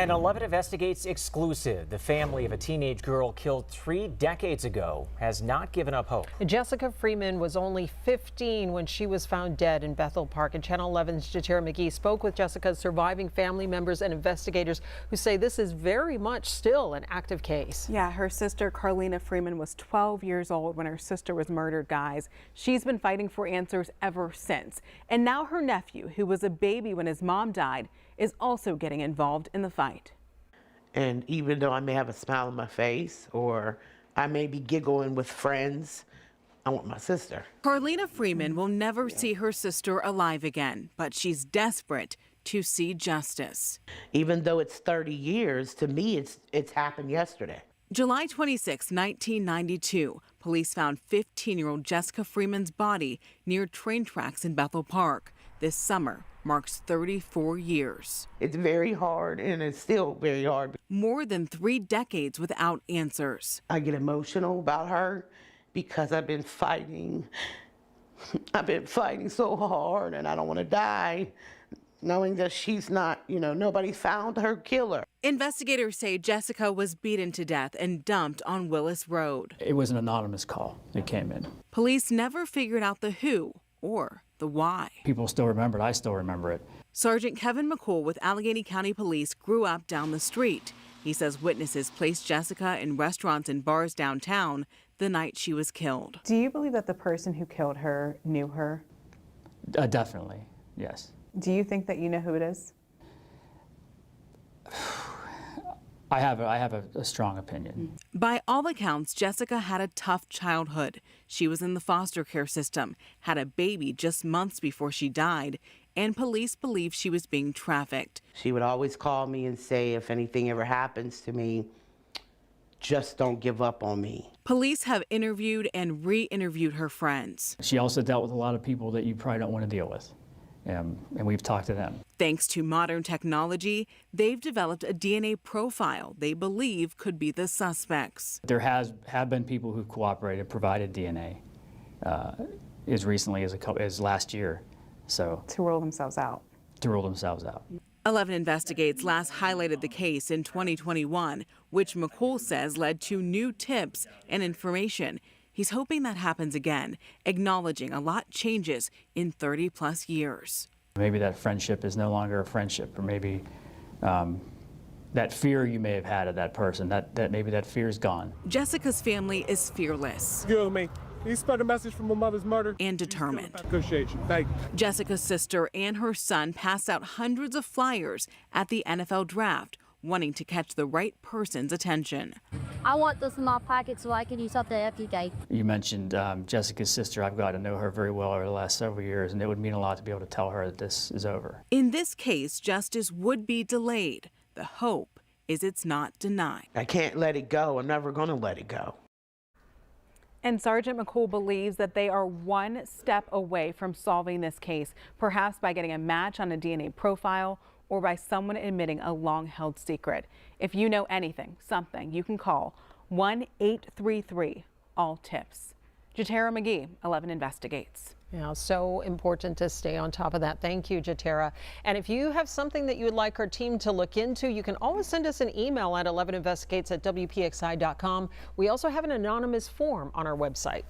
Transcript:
And 11 Investigates exclusive. The family of a teenage girl killed 3 decades ago has not given up hope. Jessica Freeman was only 15 when she was found dead in Bethel Park. And Channel 11's Jatera McGee spoke with Jessica's surviving family members and investigators who say this is very much still an active case. Yeah, her sister Carlina Freeman was 12 years old when her sister was murdered, guys. She's been fighting for answers ever since. And now her nephew, who was a baby when his mom died, is also getting involved in the fight. And even though I may have a smile on my face or I may be giggling with friends, I want my sister. Carlina Freeman will never see her sister alive again, but she's desperate to see justice. Even though it's 30 years, to me it's happened yesterday. July 26, 1992, police found 15-year-old Jessica Freeman's body near train tracks in Bethel Park. This summer marks 34 years. It's very hard, and it's still very hard. More than 3 decades without answers. I get emotional about her because I've been fighting. I've been fighting so hard, and I don't want to die, knowing that she's not, nobody found her killer. Investigators say Jessica was beaten to death and dumped on Willis Road. It was an anonymous call that came in. Police never figured out the who or the why. People still remember it. I still remember it. Sergeant Kevin McCool with Allegheny County Police grew up down the street. He says witnesses placed Jessica in restaurants and bars downtown the night she was killed. Do you believe that the person who killed her knew her? Definitely, yes. Do you think that you know who it is? I have a strong opinion. By all accounts, Jessica had a tough childhood. She was in the foster care system, had a baby just months before she died, and police believe she was being trafficked. She would always call me and say, if anything ever happens to me, just don't give up on me. Police have interviewed and re-interviewed her friends. She also dealt with a lot of people that you probably don't want to deal with. And we've talked to them. Thanks to modern technology, they've developed a DNA profile they believe could be the suspects. There have been people who cooperated, provided DNA as recently as last year. So To rule themselves out. 11 Investigates last highlighted the case in 2021, which McCool says led to new tips and information. He's hoping that happens again, acknowledging a lot changes in 30-plus years. Maybe that friendship is no longer a friendship, or maybe that fear you may have had of that person, that maybe that fear is gone. Jessica's family is fearless. Excuse me. You spread a message from my mother's murder? And determined. Appreciate you. Thank you. Jessica's sister and her son passed out hundreds of flyers at the NFL draft, wanting to catch the right person's attention. I want this in my pocket so I can use something every day. You mentioned Jessica's sister. I've got to know her very well over the last several years, and it would mean a lot to be able to tell her that this is over. In this case, justice would be delayed. The hope is it's not denied. I can't let it go. I'm never going to let it go. And Sergeant McCool believes that they are one step away from solving this case, perhaps by getting a match on a DNA profile or by someone admitting a long-held secret. If you know anything, something, you can call 1-833-ALL-TIPS. Jatera McGee, 11 Investigates. Yeah, so important to stay on top of that. Thank you, Jatera. And if you have something that you would like our team to look into, you can always send us an email at 11investigates@WPXI.com. We also have an anonymous form on our website.